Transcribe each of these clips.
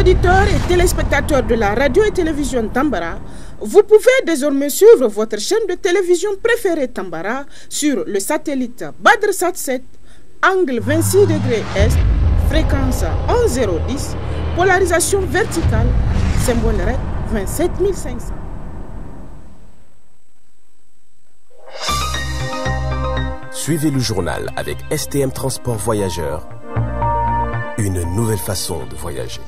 auditeurs et téléspectateurs de la radio et télévision Tambara, vous pouvez désormais suivre votre chaîne de télévision préférée Tambara sur le satellite BadrSat 7, angle 26 degrés Est, fréquence 11010, polarisation verticale, symbole REC 27500. Suivez le journal avec STM Transport Voyageurs, une nouvelle façon de voyager.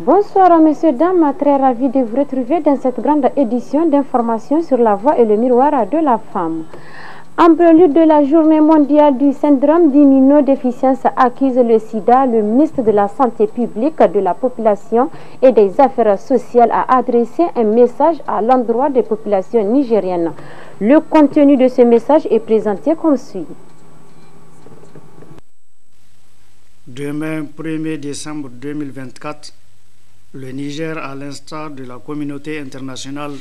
Bonsoir messieurs, dames, très ravi de vous retrouver dans cette grande édition d'information sur la voix et le miroir de la femme. En prélude de la journée mondiale du syndrome d'immunodéficience acquise le sida, le ministre de la Santé publique, de la Population et des Affaires sociales a adressé un message à l'endroit des populations nigériennes. Le contenu de ce message est présenté comme suit. Demain, 1er décembre 2024, le Niger, à l'instar de la communauté internationale,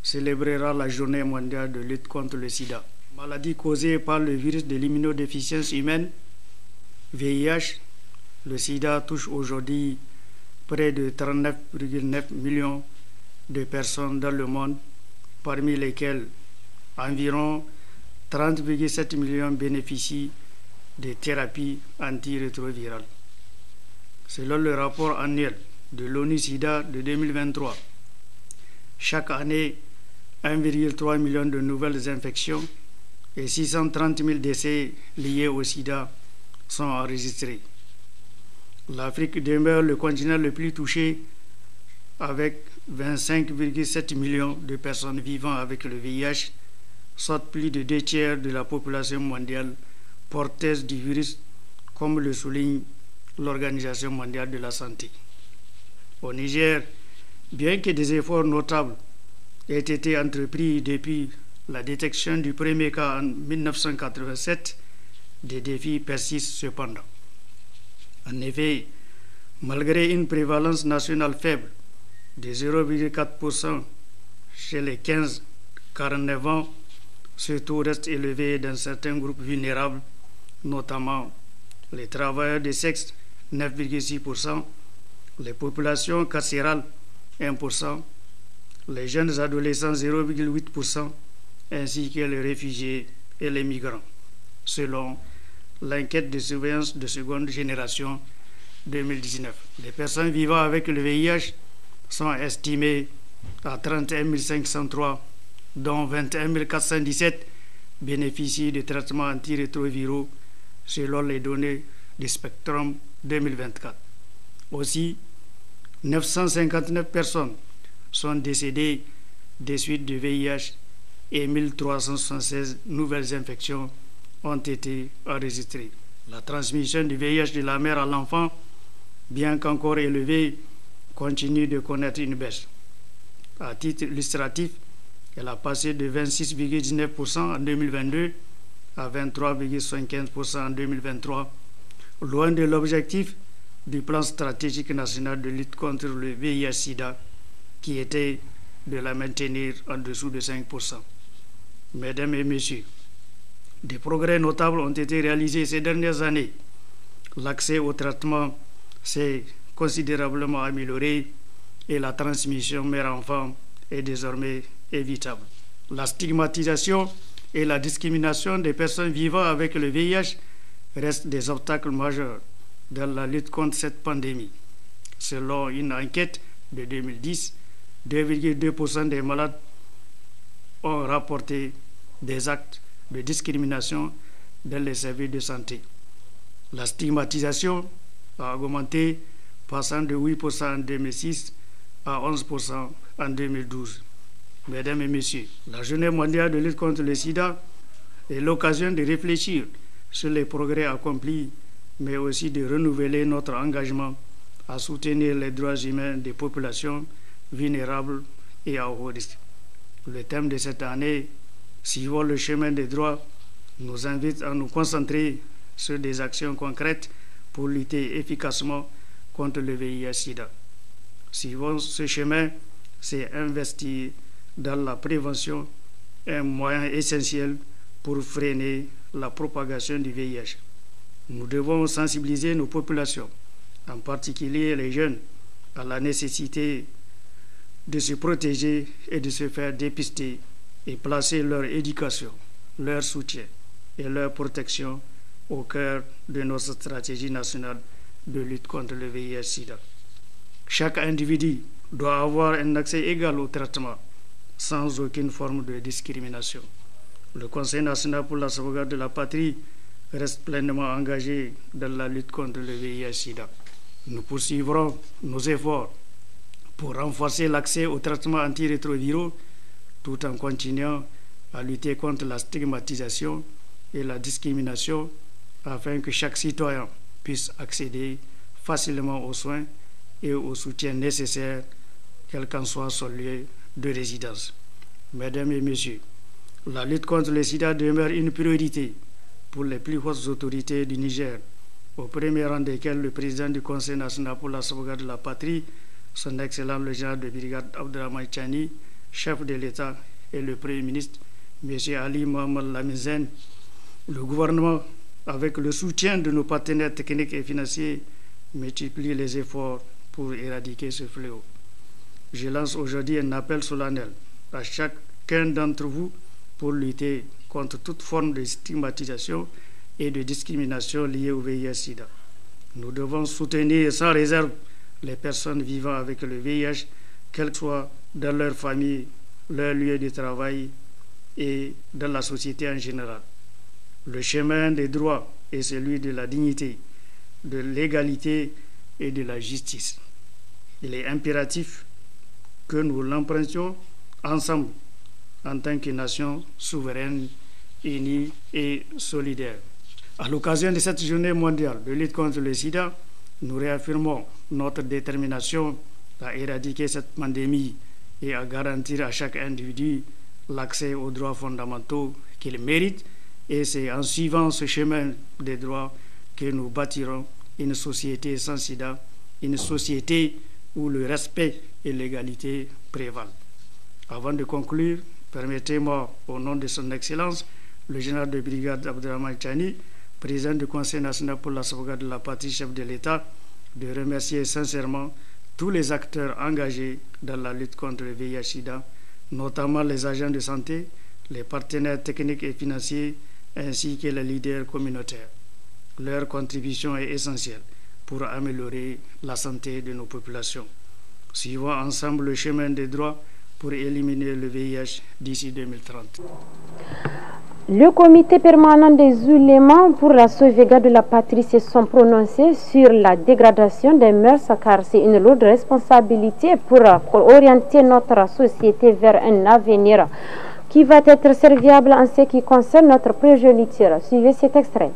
célébrera la journée mondiale de lutte contre le sida. Maladie causée par le virus de l'immunodéficience humaine, VIH, le sida touche aujourd'hui près de 39,9 millions de personnes dans le monde, parmi lesquelles environ 30,7 millions bénéficient de thérapies antirétrovirales. Selon le rapport annuel de l'ONU-SIDA de 2023, chaque année, 1,3 million de nouvelles infections et 630 000 décès liés au sida sont enregistrés. L'Afrique demeure le continent le plus touché avec 25,7 millions de personnes vivant avec le VIH, soit plus de 2 tiers de la population mondiale porteuse du virus, comme le souligne l'Organisation mondiale de la santé. Au Niger, bien que des efforts notables aient été entrepris depuis la détection du premier cas en 1987, des défis persistent cependant. En effet, malgré une prévalence nationale faible de 0,4% chez les 15-49 ans, ce taux reste élevé dans certains groupes vulnérables, notamment les travailleurs de sexe 9,6%, les populations carcérales 1%, les jeunes adolescents 0,8%, ainsi que les réfugiés et les migrants, selon l'enquête de surveillance de seconde génération 2019. Les personnes vivant avec le VIH sont estimées à 31 503, dont 21 417 bénéficient de traitements antirétroviraux selon les données du Spectrum 2024. Aussi, 959 personnes sont décédées des suites du VIH et 1376 nouvelles infections ont été enregistrées. La transmission du VIH de la mère à l'enfant, bien qu'encore élevée, continue de connaître une baisse. À titre illustratif, elle a passé de 26,19% en 2022 à 23,75% en 2023, loin de l'objectif du plan stratégique national de lutte contre le VIH-Sida, qui était de la maintenir en dessous de 5%. Mesdames et messieurs, des progrès notables ont été réalisés ces dernières années. L'accès au traitement s'est considérablement amélioré et la transmission mère-enfant est désormais évitable. La stigmatisation et la discrimination des personnes vivant avec le VIH restent des obstacles majeurs dans la lutte contre cette pandémie. Selon une enquête de 2010, 2,2% des malades ont rapporté des actes de discrimination dans les services de santé. La stigmatisation a augmenté, passant de 8% en 2006 à 11% en 2012. Mesdames et messieurs, la Journée mondiale de lutte contre le sida est l'occasion de réfléchir sur les progrès accomplis, mais aussi de renouveler notre engagement à soutenir les droits humains des populations vulnérables et à haut risque. Le thème de cette année, Suivons le chemin des droits, nous invite à nous concentrer sur des actions concrètes pour lutter efficacement contre le VIH-Sida. Suivons ce chemin, c'est investir dans la prévention, un moyen essentiel pour freiner la propagation du VIH. Nous devons sensibiliser nos populations, en particulier les jeunes, à la nécessité de se protéger et de se faire dépister et placer leur éducation, leur soutien et leur protection au cœur de notre stratégie nationale de lutte contre le VIH-Sida. Chaque individu doit avoir un accès égal au traitement, sans aucune forme de discrimination. Le Conseil national pour la sauvegarde de la patrie reste pleinement engagé dans la lutte contre le VIH-Sida. Nous poursuivrons nos efforts pour renforcer l'accès aux traitements antirétroviraux tout en continuant à lutter contre la stigmatisation et la discrimination afin que chaque citoyen puisse accéder facilement aux soins et au soutien nécessaire, quel qu'en soit son lieu de résidence. Mesdames et messieurs, la lutte contre le sida demeure une priorité pour les plus hautes autorités du Niger, au premier rang desquelles le président du Conseil national pour la sauvegarde de la patrie, son Excellence le général de brigade Abdrahmane Tchani, chef de l'État, et le Premier ministre, M. Ali Mohamed Lamine. Le gouvernement, avec le soutien de nos partenaires techniques et financiers, multiplie les efforts pour éradiquer ce fléau. Je lance aujourd'hui un appel solennel à chacun d'entre vous pour lutter contre toute forme de stigmatisation et de discrimination liée au VIH-Sida. Nous devons soutenir sans réserve les personnes vivant avec le VIH, qu'elles soient dans leur famille, leur lieu de travail et dans la société en général. Le chemin des droits est celui de la dignité, de l'égalité et de la justice. Il est impératif que nous l'empruntions ensemble en tant que nation souveraine, unie et solidaire. À l'occasion de cette journée mondiale de lutte contre le sida, nous réaffirmons notre détermination à éradiquer cette pandémie et à garantir à chaque individu l'accès aux droits fondamentaux qu'il mérite. Et c'est en suivant ce chemin des droits que nous bâtirons une société sans sida, une société où le respect et l'égalité prévalent. Avant de conclure, permettez-moi, au nom de son Excellence, le général de brigade Abdrahmane Tchani, président du Conseil national pour la sauvegarde de la patrie, chef de l'État, de remercier sincèrement tous les acteurs engagés dans la lutte contre le VIH-Sida, notamment les agents de santé, les partenaires techniques et financiers, ainsi que les leaders communautaires. Leur contribution est essentielle pour améliorer la santé de nos populations. Suivons ensemble le chemin des droits pour éliminer le VIH d'ici 2030. Le comité permanent des oulémas pour la sauvegarde de la patrie se sont prononcés sur la dégradation des mœurs, car c'est une lourde responsabilité pour orienter notre société vers un avenir qui va être serviable en ce qui concerne notre progéniture. Suivez cet extrait.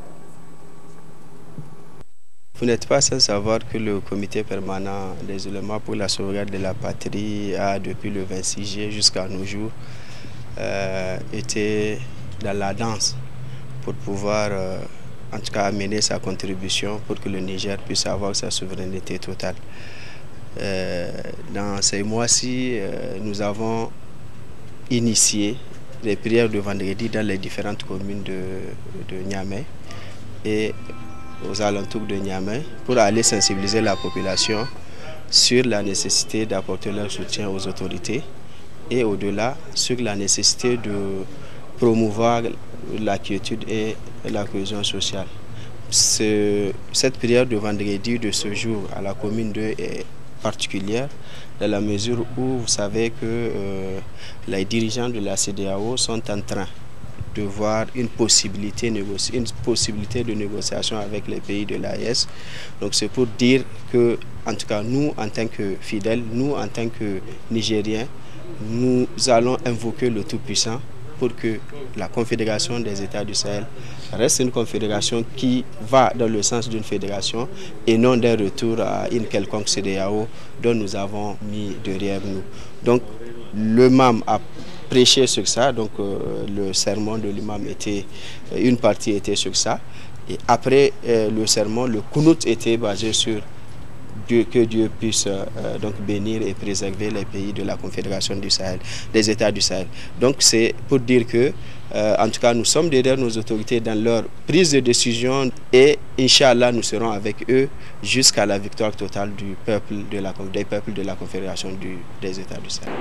Vous n'êtes pas sans savoir que le comité permanent des oulémas pour la sauvegarde de la patrie a, depuis le 26 juillet jusqu'à nos jours, été dans la danse pour pouvoir en tout cas amener sa contribution pour que le Niger puisse avoir sa souveraineté totale. Dans ces mois-ci, nous avons initié les prières de vendredi dans les différentes communes de Niamey et aux alentours de Niamey pour aller sensibiliser la population sur la nécessité d'apporter leur soutien aux autorités et au-delà sur la nécessité de promouvoir la quiétude et la cohésion sociale. Cette prière de vendredi de ce jour à la commune 2 est particulière dans la mesure où vous savez que les dirigeants de la CEDEAO sont en train de voir une possibilité de négociation avec les pays de l'AES. Donc c'est pour dire que, en tout cas, nous, en tant que fidèles, nous, en tant que Nigériens, nous allons invoquer le Tout-Puissant pour que la Confédération des États du Sahel reste une confédération qui va dans le sens d'une fédération et non d'un retour à une quelconque CEDEAO dont nous avons mis derrière nous. Donc l'imam a prêché sur ça, donc le sermon de l'imam était, une partie était sur ça, et après le sermon, le Kunut était basé sur que Dieu puisse donc bénir et préserver les pays de la Confédération du Sahel, des États du Sahel. Donc c'est pour dire que, en tout cas, nous sommes derrière nos autorités dans leur prise de décision et, Inch'Allah, nous serons avec eux jusqu'à la victoire totale des peuples de la Confédération des États du Sahel.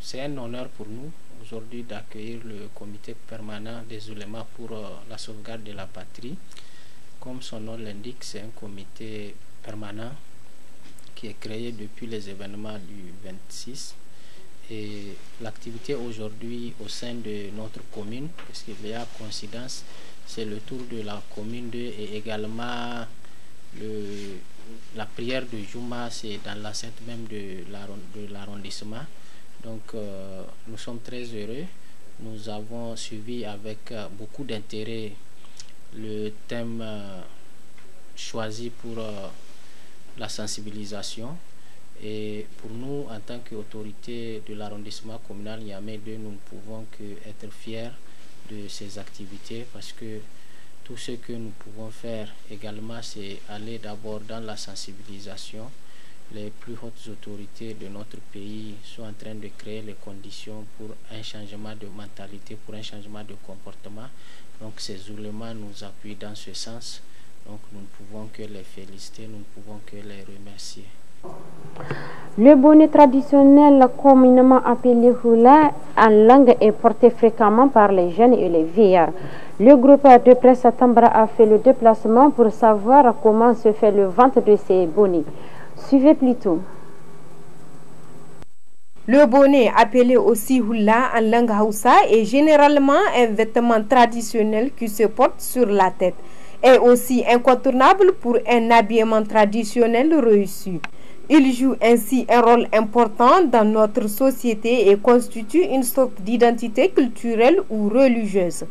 C'est un honneur pour nous aujourd'hui d'accueillir le comité permanent des oulémas pour la sauvegarde de la patrie. Comme son nom l'indique, c'est un comité permanent qui est créé depuis les événements du 26. Et l'activité aujourd'hui au sein de notre commune, parce qu'il y a coïncidence, c'est le tour de la commune 2 et également la prière de Juma, c'est dans l'enceinte même de l'arrondissement. Donc nous sommes très heureux. Nous avons suivi avec beaucoup d'intérêt le thème choisi pour la sensibilisation. Et pour nous, en tant qu'autorité de l'arrondissement communal Niamey 2, nous ne pouvons qu'être fiers de ces activités parce que tout ce que nous pouvons faire également, c'est aller d'abord dans la sensibilisation. Les plus hautes autorités de notre pays sont en train de créer les conditions pour un changement de mentalité, pour un changement de comportement. Donc ces oulémas nous appuient dans ce sens. Donc nous ne pouvons que les féliciter, nous ne pouvons que les remercier. Le bonnet traditionnel communément appelé hula en langue est porté fréquemment par les jeunes et les vieillards. Le groupe de presse Tambara a fait le déplacement pour savoir comment se fait le vente de ces bonnets. Suivez plutôt. Le bonnet, appelé aussi hula en langue Hausa, est généralement un vêtement traditionnel qui se porte sur la tête. Est aussi incontournable pour un habillement traditionnel réussi. Il joue ainsi un rôle important dans notre société et constitue une sorte d'identité culturelle ou religieuse.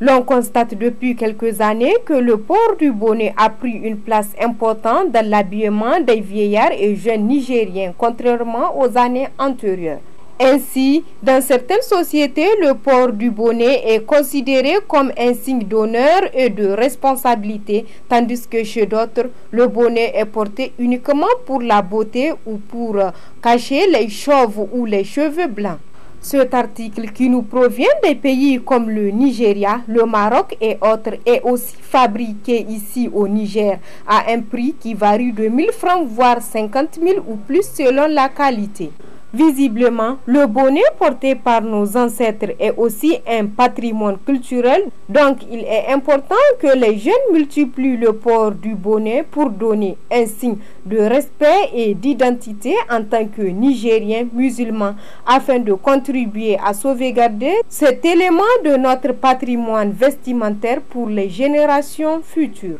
L'on constate depuis quelques années que le port du bonnet a pris une place importante dans l'habillement des vieillards et jeunes nigériens, contrairement aux années antérieures. Ainsi, dans certaines sociétés, le port du bonnet est considéré comme un signe d'honneur et de responsabilité, tandis que chez d'autres, le bonnet est porté uniquement pour la beauté ou pour cacher les chauves ou les cheveux blancs. Cet article qui nous provient des pays comme le Nigeria, le Maroc et autres est aussi fabriqué ici au Niger à un prix qui varie de 1000 francs voire 50 000 ou plus selon la qualité. Visiblement, le bonnet porté par nos ancêtres est aussi un patrimoine culturel, donc il est important que les jeunes multiplient le port du bonnet pour donner un signe de respect et d'identité en tant que Nigériens musulmans, afin de contribuer à sauvegarder cet élément de notre patrimoine vestimentaire pour les générations futures.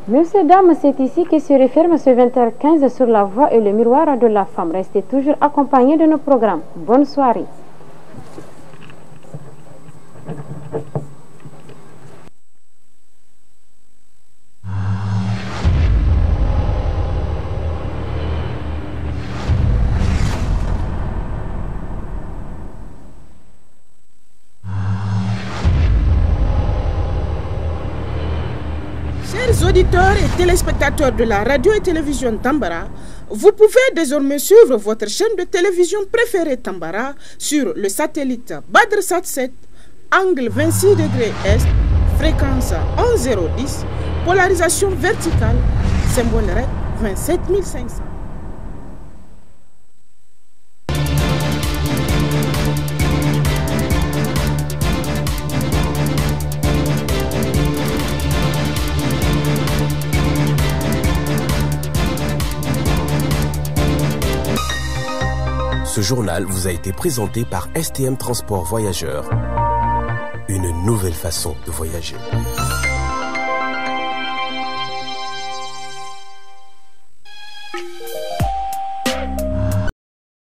Messieurs, dames, c'est ici que se referme ce 20h15 sur la voie et le miroir de la femme. Restez toujours accompagnés de nos programmes. Bonne soirée. Chers auditeurs et téléspectateurs de la radio et télévision Tambara, vous pouvez désormais suivre votre chaîne de télévision préférée Tambara sur le satellite BadrSat 7, angle 26 degrés Est, fréquence 11010, polarisation verticale, symbole REC 27500. Ce journal vous a été présenté par STM Transport Voyageurs. Une nouvelle façon de voyager.